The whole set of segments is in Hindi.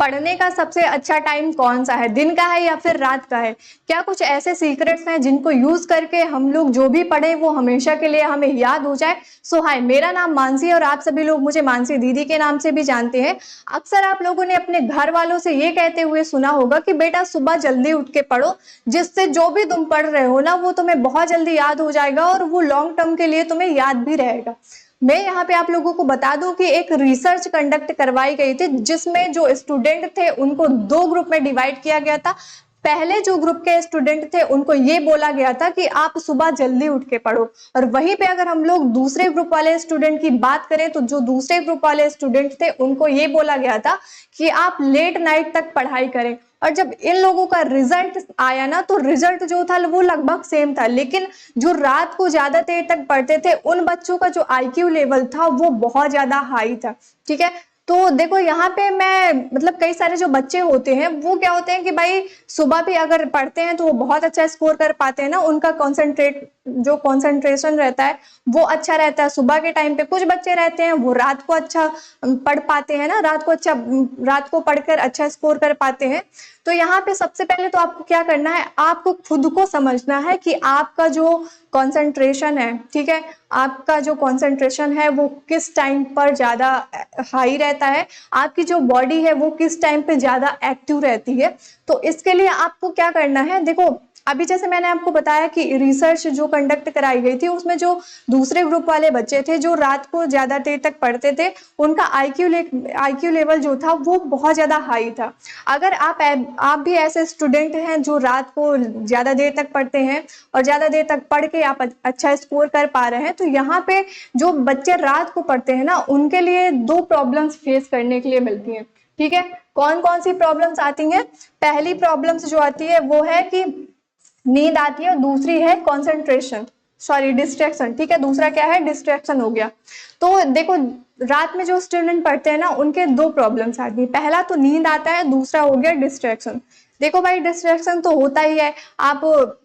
पढ़ने का सबसे अच्छा टाइम कौन सा है, दिन का है या फिर रात का है? क्या कुछ ऐसे सीक्रेट्स हैं जिनको यूज करके हम लोग जो भी पढ़े वो हमेशा के लिए हमें याद हो जाए? सो हाय, मेरा नाम मानसी है और आप सभी लोग मुझे मानसी दीदी के नाम से भी जानते हैं। अक्सर आप लोगों ने अपने घर वालों से ये कहते हुए सुना होगा कि बेटा सुबह जल्दी उठ के पढ़ो, जिससे जो भी तुम पढ़ रहे हो ना वो तुम्हें बहुत जल्दी याद हो जाएगा और वो लॉन्ग टर्म के लिए तुम्हें याद भी रहेगा। मैं यहाँ पे आप लोगों को बता दूं कि एक रिसर्च कंडक्ट करवाई गई थी जिसमें जो स्टूडेंट थे उनको दो ग्रुप में डिवाइड किया गया था। पहले जो ग्रुप के स्टूडेंट थे उनको ये बोला गया था कि आप सुबह जल्दी उठ के पढ़ो, और वहीं पे अगर हम लोग दूसरे ग्रुप वाले स्टूडेंट की बात करें तो जो दूसरे ग्रुप वाले स्टूडेंट थे उनको ये बोला गया था कि आप लेट नाइट तक पढ़ाई करें। और जब इन लोगों का रिजल्ट आया ना तो रिजल्ट जो था वो लगभग सेम था, लेकिन जो रात को ज्यादा देर तक पढ़ते थे उन बच्चों का जो आईक्यू लेवल था वो बहुत ज्यादा हाई था। ठीक है, तो देखो यहाँ पे मैं मतलब कई सारे जो बच्चे होते हैं वो क्या होते हैं कि भाई सुबह भी अगर पढ़ते हैं तो वो बहुत अच्छा स्कोर कर पाते हैं ना, उनका कंसंट्रेशन रहता है वो अच्छा रहता है सुबह के टाइम पे। कुछ बच्चे रहते हैं वो रात को अच्छा पढ़ पाते हैं ना, रात को पढ़कर अच्छा स्कोर कर पाते हैं। तो यहाँ पे सबसे पहले तो आपको क्या करना है, आपको खुद को समझना है कि आपका जो कंसंट्रेशन है, ठीक है, आपका जो कंसंट्रेशन है वो किस टाइम पर ज्यादा हाई रहता है, आपकी जो बॉडी है वो किस टाइम पे ज्यादा एक्टिव रहती है। तो इसके लिए आपको क्या करना है, देखो अभी जैसे मैंने आपको बताया कि रिसर्च जो कंडक्ट कराई गई थी उसमें जो दूसरे ग्रुप वाले बच्चे थे जो रात को ज्यादा देर तक पढ़ते थे उनका आईक्यू लेवल जो था वो बहुत ज्यादा हाई था। अगर आप भी ऐसे स्टूडेंट हैं जो रात को ज्यादा देर तक पढ़ते हैं और ज्यादा देर तक पढ़ के आप अच्छा स्कोर कर पा रहे हैं, तो यहाँ पे जो बच्चे रात को पढ़ते हैं ना उनके लिए दो प्रॉब्लम्स फेस करने के लिए मिलती हैं। ठीक है, कौन कौन सी प्रॉब्लम्स आती हैं? पहली प्रॉब्लम्स जो आती है वो है कि नींद आती है और दूसरी है कंसंट्रेशन, सॉरी डिस्ट्रैक्शन। ठीक है, दूसरा क्या है, डिस्ट्रैक्शन हो गया। तो देखो रात में जो स्टूडेंट पढ़ते हैं ना उनके दो प्रॉब्लम्स आती है, पहला तो नींद आता है, दूसरा हो गया डिस्ट्रैक्शन। देखो भाई डिस्ट्रैक्शन तो होता ही है, आप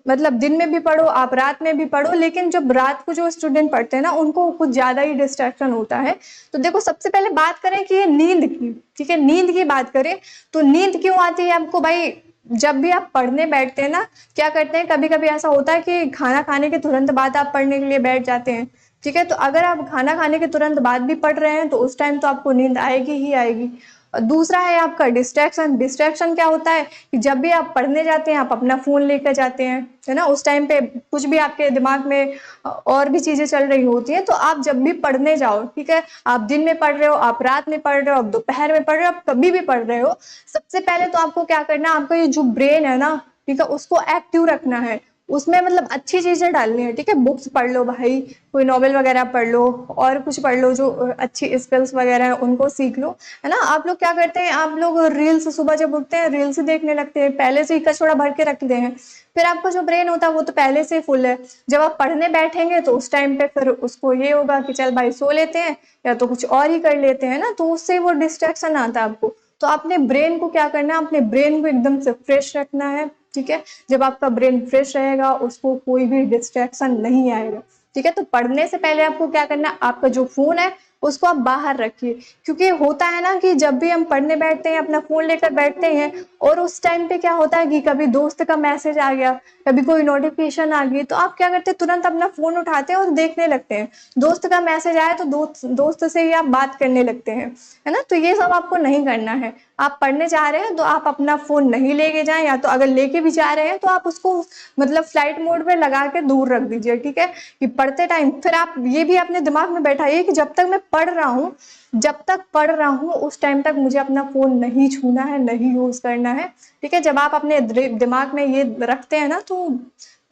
मतलब दिन में भी पढ़ो आप रात में भी पढ़ो, लेकिन जब रात को जो स्टूडेंट पढ़ते हैं ना उनको कुछ ज्यादा ही डिस्ट्रैक्शन होता है। तो देखो सबसे पहले बात करें कि ये नींद की, ठीक है, नींद की बात करें तो नींद क्यों आती है आपको भाई? जब भी आप पढ़ने बैठते हैं ना, क्या करते हैं, कभी कभी ऐसा होता है कि खाना खाने के तुरंत बाद आप पढ़ने के लिए बैठ जाते हैं। ठीक है, तो अगर आप खाना खाने के तुरंत बाद भी पढ़ रहे हैं तो उस टाइम तो आपको नींद आएगी ही आएगी। और दूसरा है आपका डिस्ट्रैक्शन। डिस्ट्रैक्शन क्या होता है कि जब भी आप पढ़ने जाते हैं आप अपना फोन लेकर जाते हैं, है ना, उस टाइम पे कुछ भी आपके दिमाग में और भी चीजें चल रही होती है। तो आप जब भी पढ़ने जाओ, ठीक है, आप दिन में पढ़ रहे हो, आप रात में पढ़ रहे हो, आप दोपहर में पढ़ रहे हो, आप कभी भी पढ़ रहे हो, सबसे पहले तो आपको क्या करना है, आपका ये जो ब्रेन है ना, ठीक है, उसको एक्टिव रखना है, उसमें मतलब अच्छी चीजें डालनी है। ठीक है, बुक्स पढ़ लो भाई, कोई नॉवेल वगैरह पढ़ लो और कुछ पढ़ लो, जो अच्छी स्किल्स वगैरह है उनको सीख लो, है ना। आप लोग क्या करते हैं, आप लोग रील्स सुबह जब उठते हैं रील्स देखने लगते हैं, पहले से ही कचौड़ा भर के रखते हैं, फिर आपका जो ब्रेन होता है वो तो पहले से फुल है। जब आप पढ़ने बैठेंगे तो उस टाइम पे फिर उसको ये होगा कि चल भाई सो लेते हैं या तो कुछ और ही कर लेते हैं ना, तो उससे वो डिस्ट्रैक्शन आता है आपको। तो अपने ब्रेन को क्या करना है, अपने ब्रेन को एकदम से फ्रेश रखना है। ठीक है, जब आपका ब्रेन फ्रेश रहेगा उसको कोई भी डिस्ट्रैक्शन नहीं आएगा। ठीक है, तो पढ़ने से पहले आपको क्या करना है, आपका जो फोन है उसको आप बाहर रखिए, क्योंकि होता है ना कि जब भी हम पढ़ने बैठते हैं अपना फोन लेकर बैठते हैं और उस टाइम पे क्या होता है कि कभी दोस्त का मैसेज आ गया, कभी कोई नोटिफिकेशन आ गई, तो आप क्या करते हैं, तुरंत अपना फोन उठाते हैं और देखने लगते हैं। दोस्त का मैसेज आया तो दोस्त से ही आप बात करने लगते हैं, है ना। तो ये सब आपको नहीं करना है। आप पढ़ने जा रहे हैं तो आप अपना फोन नहीं लेके जाएं, या तो अगर लेके भी जा रहे हैं तो आप उसको मतलब फ्लाइट मोड पे लगा के दूर रख दीजिए। ठीक है, कि पढ़ते टाइम फिर आप ये भी अपने दिमाग में बैठाइए कि जब तक मैं पढ़ रहा हूँ, जब तक पढ़ रहा हूँ उस टाइम तक मुझे अपना फोन नहीं छूना है, नहीं यूज करना है। ठीक है, जब आप अपने दिमाग में ये रखते हैं ना तो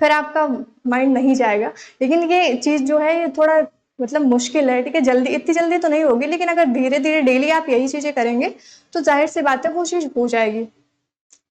फिर आपका माइंड नहीं जाएगा। लेकिन ये चीज जो है ये थोड़ा मतलब मुश्किल है। ठीक है, जल्दी इतनी जल्दी तो नहीं होगी, लेकिन अगर धीरे धीरे डेली आप यही चीजें करेंगे तो जाहिर सी बात है वो चीज हो जाएगी।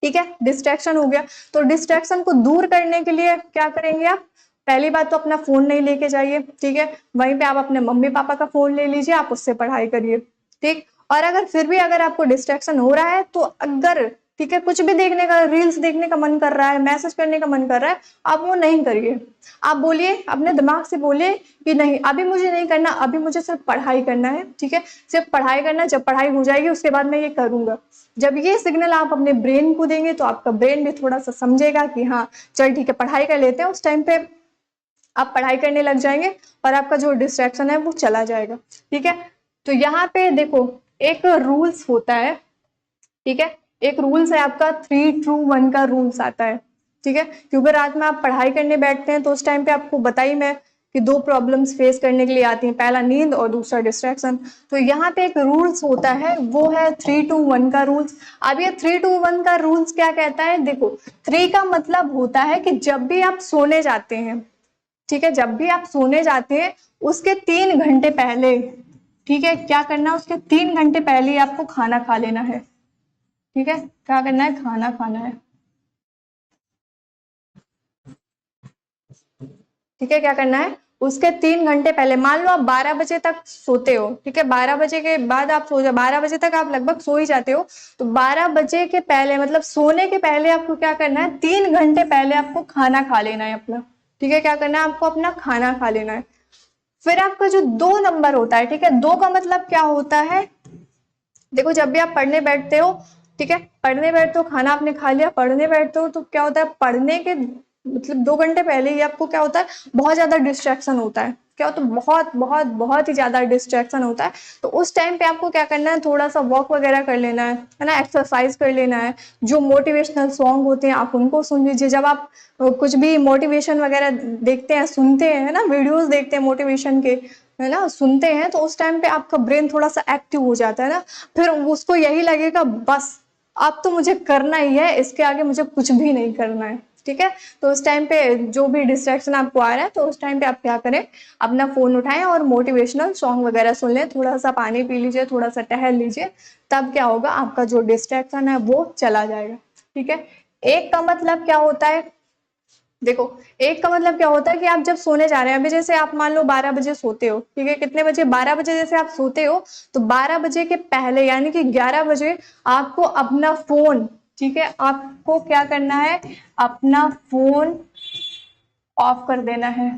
ठीक है, डिस्ट्रैक्शन हो गया। तो डिस्ट्रैक्शन को दूर करने के लिए क्या करेंगे आप, पहली बात तो अपना फोन नहीं लेके जाइए। ठीक है, वहीं पे आप अपने मम्मी पापा का फोन ले लीजिए, आप उससे पढ़ाई करिए। ठीक, और अगर फिर भी अगर आपको डिस्ट्रैक्शन हो रहा है तो अगर ठीक है, कुछ भी देखने का, रील्स देखने का मन कर रहा है, मैसेज करने का मन कर रहा है, आप वो नहीं करिए। आप बोलिए, अपने दिमाग से बोलिए कि नहीं, अभी मुझे नहीं करना, अभी मुझे सिर्फ पढ़ाई करना है, ठीक है, सिर्फ पढ़ाई करना, जब पढ़ाई हो जाएगी उसके बाद मैं ये करूंगा। जब ये सिग्नल आप अपने ब्रेन को देंगे तो आपका ब्रेन भी थोड़ा सा समझेगा कि हाँ चल ठीक है पढ़ाई कर लेते हैं, उस टाइम पे आप पढ़ाई करने लग जाएंगे और आपका जो डिस्ट्रैक्शन है वो चला जाएगा। ठीक है, तो यहाँ पे देखो एक रूल्स होता है, ठीक है, एक रूल्स है आपका 3-2-1 का रूल्स आता है। ठीक है, क्योंकि रात में आप पढ़ाई करने बैठते हैं तो उस टाइम पे आपको बताई मैं कि 2 प्रॉब्लम्स फेस करने के लिए आती हैं, पहला नींद और दूसरा डिस्ट्रैक्शन। तो यहाँ पे एक रूल्स होता है, वो है 3-2-1 का रूल्स। अब ये 3-2-1 का रूल्स क्या कहता है, देखो 3 का मतलब होता है कि जब भी आप सोने जाते हैं, ठीक है, जब भी आप सोने जाते हैं उसके 3 घंटे पहले, ठीक है, क्या करना है, उसके 3 घंटे पहले ही आपको खाना खा लेना है। ठीक है, क्या करना है, खाना खाना है। ठीक है, क्या करना है, उसके 3 घंटे पहले, मान लो आप 12 बजे तक सोते हो, ठीक है, 12 बजे के बाद आप सो जाओ, 12 बजे तक आप लगभग सो ही जाते हो, तो 12 बजे के पहले मतलब सोने के पहले आपको क्या करना है, 3 घंटे पहले आपको खाना खा लेना है अपना। ठीक है, क्या करना है, आपको अपना खाना खा लेना है। फिर आपका जो 2 नंबर होता है, ठीक है, 2 का मतलब क्या होता है, देखो जब भी आप पढ़ने बैठते हो, ठीक है, पढ़ने बैठते हो, खाना आपने खा लिया, पढ़ने बैठते हो, तो क्या होता है, पढ़ने के मतलब 2 घंटे पहले ही आपको क्या होता है, बहुत ज्यादा डिस्ट्रैक्शन होता है। क्या होता है, बहुत बहुत बहुत ही ज्यादा डिस्ट्रैक्शन होता है। तो उस टाइम पे आपको क्या करना है, थोड़ा सा वॉक वगैरह कर लेना है ना, एक्सरसाइज कर लेना है। जो मोटिवेशनल सॉन्ग होते हैं आप उनको सुन लीजिए। जब आप कुछ भी मोटिवेशन वगैरह देखते हैं, सुनते हैं ना, वीडियोस देखते हैं मोटिवेशन के, है ना, सुनते हैं, तो उस टाइम पे आपका ब्रेन थोड़ा सा एक्टिव हो जाता है ना, फिर उसको यही लगेगा बस अब तो मुझे करना ही है, इसके आगे मुझे कुछ भी नहीं करना है। ठीक है, तो उस टाइम पे जो भी डिस्ट्रैक्शन आपको आ रहा है, तो उस टाइम पे आप क्या करें, अपना फोन उठाएं और मोटिवेशनल सॉन्ग वगैरह सुन लें, थोड़ा सा पानी पी लीजिए, थोड़ा सा टहल लीजिए, तब क्या होगा, आपका जो डिस्ट्रैक्शन है वो चला जाएगा। ठीक है, एक का मतलब क्या होता है, देखो एक का मतलब क्या होता है कि आप जब सोने जा रहे हैं, अभी जैसे आप मान लो 12 बजे सोते हो, ठीक है, कितने बजे, 12 बजे जैसे आप सोते हो, तो 12 बजे के पहले यानी कि 11 बजे आपको अपना फोन, ठीक है, आपको क्या करना है, अपना फोन ऑफ कर देना है।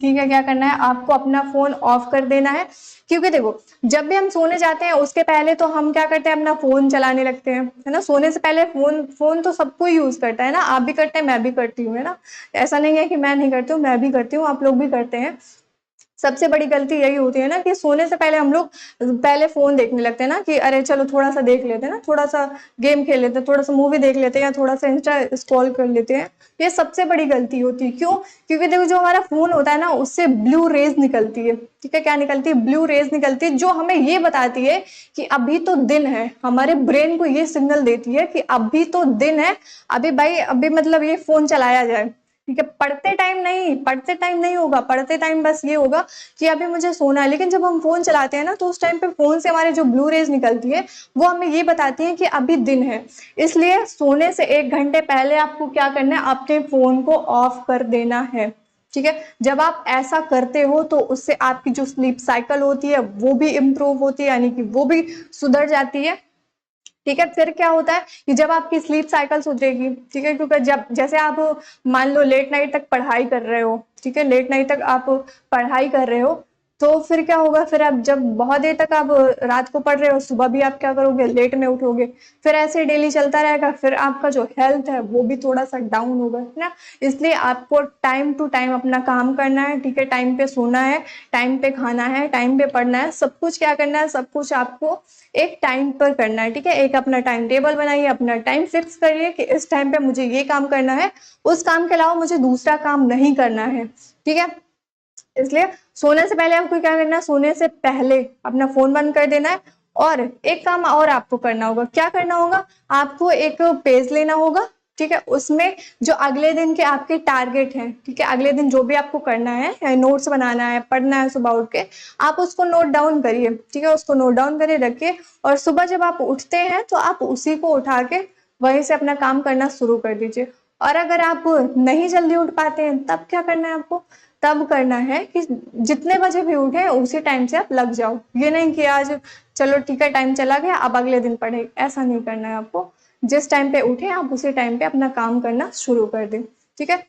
ठीक है, क्या करना है, आपको अपना फोन ऑफ कर देना है। क्योंकि देखो जब भी हम सोने जाते हैं उसके पहले तो हम क्या करते हैं, अपना फोन चलाने लगते हैं, है ना, सोने से पहले फोन फोन तो सबको यूज करता है ना, आप भी करते हैं, मैं भी करती हूँ, है ना, ऐसा नहीं है कि मैं नहीं करती हूँ, मैं भी करती हूँ, आप लोग भी करते हैं। सबसे बड़ी गलती यही होती है ना कि सोने से पहले हम लोग पहले फोन देखने लगते हैं ना, कि अरे चलो थोड़ा सा देख लेते हैं ना, थोड़ा सा गेम खेल लेते हैं, थोड़ा सा मूवी देख लेते हैं, या थोड़ा सा इंस्टा स्क्रॉल कर लेते हैं। ये सबसे बड़ी गलती होती है। क्यों, क्योंकि देखो जो हमारा फोन होता है ना, उससे ब्लू रेज निकलती है। ठीक है, क्या निकलती है, ब्लू रेज निकलती है, जो हमें ये बताती है कि अभी तो दिन है, हमारे ब्रेन को ये सिग्नल देती है कि अभी तो दिन है, अभी भाई अभी मतलब ये फोन चलाया जाए। ठीक है, पढ़ते टाइम नहीं, पढ़ते टाइम नहीं होगा, पढ़ते टाइम बस ये होगा कि अभी मुझे सोना है। लेकिन जब हम फोन चलाते हैं ना, तो उस टाइम पे फोन से हमारे जो ब्लू रेज निकलती है वो हमें ये बताती है कि अभी दिन है। इसलिए सोने से 1 घंटे पहले आपको क्या करना है, अपने फोन को ऑफ कर देना है। ठीक है, जब आप ऐसा करते हो तो उससे आपकी जो स्लीप साइकिल होती है वो भी इम्प्रूव होती है, यानी कि वो भी सुधर जाती है। ठीक है, फिर क्या होता है कि जब आपकी स्लीप साइकिल सुधरेगी, ठीक है, क्योंकि जब जैसे आप मान लो लेट नाइट तक पढ़ाई कर रहे हो, ठीक है, लेट नाइट तक आप पढ़ाई कर रहे हो, तो फिर क्या होगा, फिर आप जब बहुत देर तक आप रात को पढ़ रहे हो, सुबह भी आप क्या करोगे, लेट में उठोगे, फिर ऐसे डेली चलता रहेगा, फिर आपका जो हेल्थ है वो भी थोड़ा सा डाउन होगा, है ना। इसलिए आपको टाइम टू टाइम अपना काम करना है, ठीक है, टाइम पे सोना है, टाइम पे खाना है, टाइम पे पढ़ना है, सब कुछ क्या करना है, सब कुछ आपको एक टाइम पर करना है। ठीक है, एक अपना टाइम टेबल बनाइए, अपना टाइम फिक्स करिए कि इस टाइम पे मुझे ये काम करना है, उस काम के अलावा मुझे दूसरा काम नहीं करना है। ठीक है, इसलिए सोने से पहले आपको क्या करना है, सोने से पहले अपना फोन बंद कर देना है। और एक काम और आपको करना होगा, क्या करना होगा, आपको एक पेज लेना होगा, ठीक है, उसमें जो अगले दिन के आपके टारगेट हैं, ठीक है, अगले दिन जो भी आपको करना है, नोट्स बनाना है, पढ़ना है सुबह उठ के, आप उसको नोट डाउन करिए। ठीक है, उसको नोट डाउन करिए, रखिए, और सुबह जब आप उठते हैं तो आप उसी को उठा के वहीं से अपना काम करना शुरू कर दीजिए। और अगर आप नहीं जल्दी उठ पाते हैं तब क्या करना है आपको, तब करना है कि जितने बजे भी उठे उसी टाइम से आप लग जाओ। ये नहीं कि आज चलो ठीक है टाइम चला गया अब अगले दिन पढ़े, ऐसा नहीं करना है आपको। जिस टाइम पे उठे आप उसी टाइम पे अपना काम करना शुरू कर दें, ठीक है।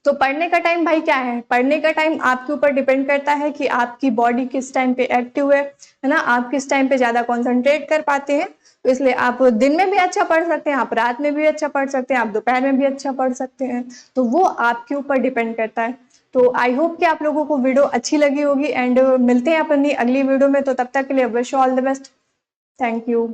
तो पढ़ने का टाइम भाई क्या है, पढ़ने का टाइम आपके ऊपर डिपेंड करता है कि आपकी बॉडी किस टाइम पे एक्टिव है ना, आप किस टाइम पे ज्यादा कॉन्सेंट्रेट कर पाते हैं। तो इसलिए आप दिन में भी अच्छा पढ़ सकते हैं, आप रात में भी अच्छा पढ़ सकते हैं, आप दोपहर में भी अच्छा पढ़ सकते हैं, तो वो आपके ऊपर डिपेंड करता है। तो आई होप कि आप लोगों को वीडियो अच्छी लगी होगी, एंड मिलते हैं अपनी अगली वीडियो में। तो तब तक के लिए wish all the best, thank you.